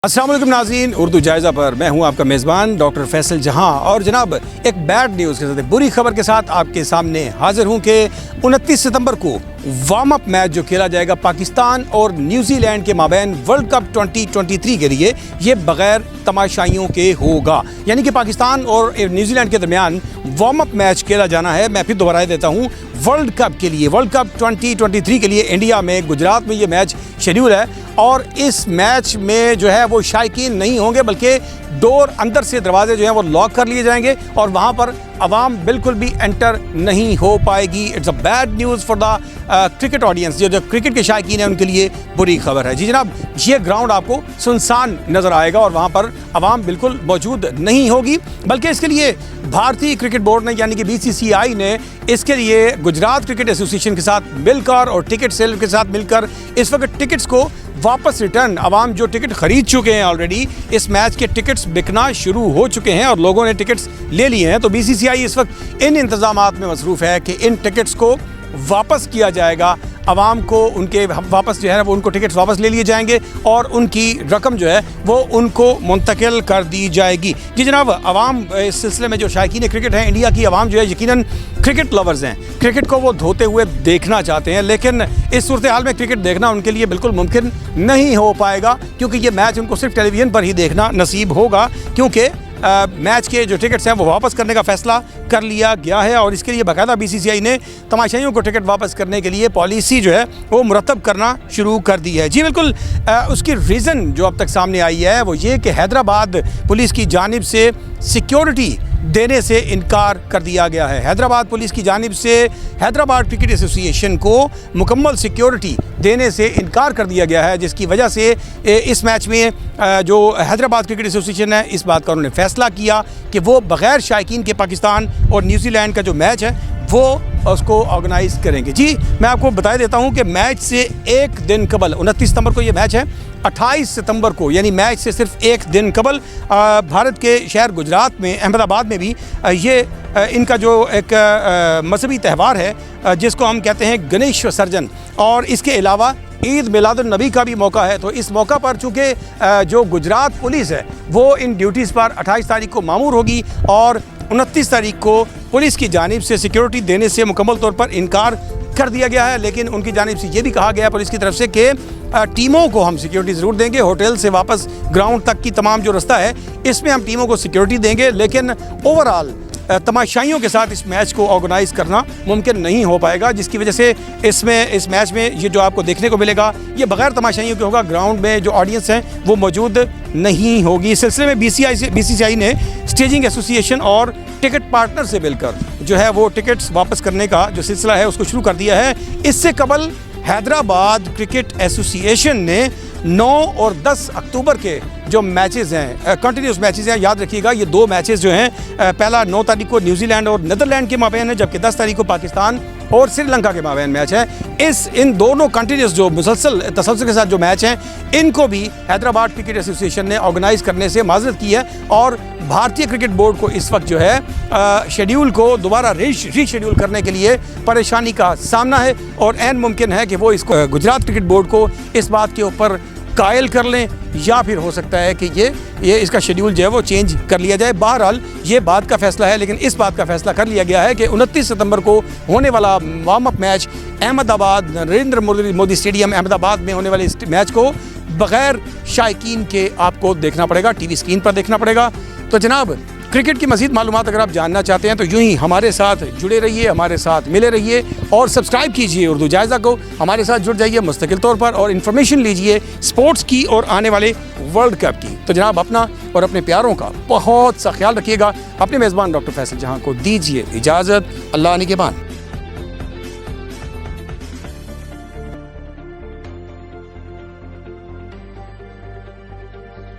अस्सलाम वालेकुम नाज़रीन, उर्दू जायज़ा पर मैं हूं आपका मेज़बान डॉक्टर फैसल जहां। और जनाब एक बैड न्यूज़ के साथ, बुरी खबर के साथ आपके सामने हाजिर हूं कि 29 सितंबर को वार्म अप मैच जो खेला जाएगा पाकिस्तान और न्यूजीलैंड के माबैन वर्ल्ड कप 2023 के लिए, ये बग़ैर तमाशाइयों के होगा। यानी कि पाकिस्तान और न्यूजीलैंड के दरमियान वार्म अप मैच खेला जाना है। मैं फिर दोबारा देता हूँ, वर्ल्ड कप के लिए, वर्ल्ड कप 2023 के लिए इंडिया में गुजरात में ये मैच शेड्यूल है। और इस मैच में जो है वो शायकीन नहीं होंगे, बल्कि डोर अंदर से दरवाजे जो हैं वो लॉक कर लिए जाएंगे और वहाँ पर आवाम बिल्कुल भी एंटर नहीं हो पाएगी। It's a bad news for the cricket audience. जो क्रिकेट के शायकीन हैं उनके लिए बुरी खबर है। जी जनाब, ये ग्राउंड आपको सुनसान नज़र आएगा और वहाँ पर आवाम बिल्कुल मौजूद नहीं होगी, बल्कि इसके लिए भारतीय क्रिकेट बोर्ड ने यानी कि BCCI ने इसके लिए गुजरात क्रिकेट एसोसिएशन के साथ मिलकर और टिकट सेल के साथ मिलकर इस वक्त टिकट्स को वापस रिटर्न, आवाम जो टिकट खरीद चुके हैं ऑलरेडी, इस मैच के टिकट्स बिकना शुरू हो चुके हैं और लोगों ने टिकट्स ले लिए हैं। तो BCCI इस वक्त इन इंतजामात में मसरूफ़ है कि इन टिकट्स को वापस किया जाएगा, आवाम को उनके वापस जो है ना वो उनको टिकट्स वापस ले लिए जाएंगे और उनकी रकम जो है वो उनको मुंतकिल कर दी जाएगी। जी जनाब, आवाम इस सिलसिले में जो शायकीन क्रिकेट हैं, इंडिया की आवाम जो है यकीनन क्रिकेट लवर्स हैं, क्रिकेट को वो धोते हुए देखना चाहते हैं, लेकिन इस सूरत हाल में क्रिकेट देखना उनके लिए बिल्कुल मुमकिन नहीं हो पाएगा, क्योंकि ये मैच उनको सिर्फ टेलीविज़न पर ही देखना नसीब होगा, क्योंकि मैच के जो टिकट्स हैं वो वापस करने का फ़ैसला कर लिया गया है। और इसके लिए बाकायदा BCCI ने तमाशाइयों को टिकट वापस करने के लिए पॉलिसी जो है वो मुरतब करना शुरू कर दी है। जी बिल्कुल, उसकी रीज़न जो अब तक सामने आई है वो ये कि हैदराबाद पुलिस की जानिब से सिक्योरिटी देने से इनकार कर दिया गया है। हैदराबाद पुलिस की जानिब से हैदराबाद क्रिकेट एसोसिएशन को मुकम्मल सिक्योरिटी देने से इनकार कर दिया गया है, जिसकी वजह से इस मैच में जो हैदराबाद क्रिकेट एसोसिएशन है, इस बात का उन्होंने फ़ैसला किया कि वो बग़ैर शायकीन के पाकिस्तान और न्यूजीलैंड का जो मैच है वो उसको ऑर्गेनाइज़ करेंगे। जी मैं आपको बता देता हूँ कि मैच से एक दिन कबल, 29 सितंबर को ये मैच है, 28 सितंबर को यानी मैच से सिर्फ एक दिन कबल भारत के शहर गुजरात में, अहमदाबाद में भी ये इनका जो एक मजहबी त्यौहार है जिसको हम कहते हैं गणेश विसर्जन, और इसके अलावा ईद मिलादुन्नबी का भी मौका है। तो इस मौका पर चूँकि जो गुजरात पुलिस है वो इन ड्यूटीज़ पर 28 तारीख को मामूर होगी और 29 तारीख को पुलिस की जानिब से सिक्योरिटी देने से मुकम्मल तौर पर इनकार कर दिया गया है। लेकिन उनकी जानिब से ये भी कहा गया है पुलिस की तरफ से कि टीमों को हम सिक्योरिटी ज़रूर देंगे, होटल से वापस ग्राउंड तक की तमाम जो रास्ता है इसमें हम टीमों को सिक्योरिटी देंगे, लेकिन ओवरऑल तमाशाइयों के साथ इस मैच को ऑर्गेनाइज़ करना मुमकिन नहीं हो पाएगा, जिसकी वजह से इस मैच में ये जो आपको देखने को मिलेगा ये बग़ैर तमाशाइयों के होगा। ग्राउंड में जो ऑडियंस हैं वो मौजूद नहीं होगी। इस सिलसिले में BCCI ने स्टेजिंग एसोसिएशन और टिकट पार्टनर से मिलकर जो है वो टिकट्स वापस करने का जो सिलसिला है उसको शुरू कर दिया है। इससे कबल हैदराबाद क्रिकेट एसोसिएशन ने 9 और 10 अक्टूबर के जो मैचेस हैं, कंटिन्यूस मैचेस हैं, याद रखिएगा ये दो मैचेस जो हैं, पहला 9 तारीख को न्यूजीलैंड और नीदरलैंड के माबैन है, जबकि 10 तारीख को पाकिस्तान और श्रीलंका के माबैन मैच है। इन दोनों कंटिन्यूस जो तसलसल के साथ जो मैच हैं इनको भी हैदराबाद क्रिकेट एसोसिएशन ने ऑर्गेनाइज़ करने से माजरत की है और भारतीय क्रिकेट बोर्ड को इस वक्त जो है शेड्यूल को दोबारा रीशेड्यूल करने के लिए परेशानी का सामना है और ऐन मुमकिन है कि वो इसको गुजरात क्रिकेट बोर्ड को इस बात के ऊपर कायल कर लें, या फिर हो सकता है कि ये इसका शेड्यूल जो है वो चेंज कर लिया जाए। बहरहाल ये बात का फ़ैसला है, लेकिन इस बात का फ़ैसला कर लिया गया है कि 29 सितंबर को होने वाला warm up match Ahmedabad Narendra Modi stadium Ahmedabad में होने वाले इस मैच को बग़ैर शायकीन के आपको देखना पड़ेगा, TV स्क्रीन पर देखना पड़ेगा। तो जनाब, क्रिकेट की मज़ीद मालूमात अगर आप जानना चाहते हैं तो यूँ ही हमारे साथ जुड़े रहिए, हमारे साथ मिले रहिए और सब्सक्राइब कीजिए उर्दू जायज़ा को, हमारे साथ जुड़ जाइए मुस्तकिल तौर पर और इन्फॉर्मेशन लीजिए स्पोर्ट्स की और आने वाले वर्ल्ड कप की। तो जनाब, अपना और अपने प्यारों का बहुत सा ख्याल रखिएगा। अपने मेज़बान डॉक्टर फैसल जहां को दीजिए इजाज़त। अल्लाह निगहबान।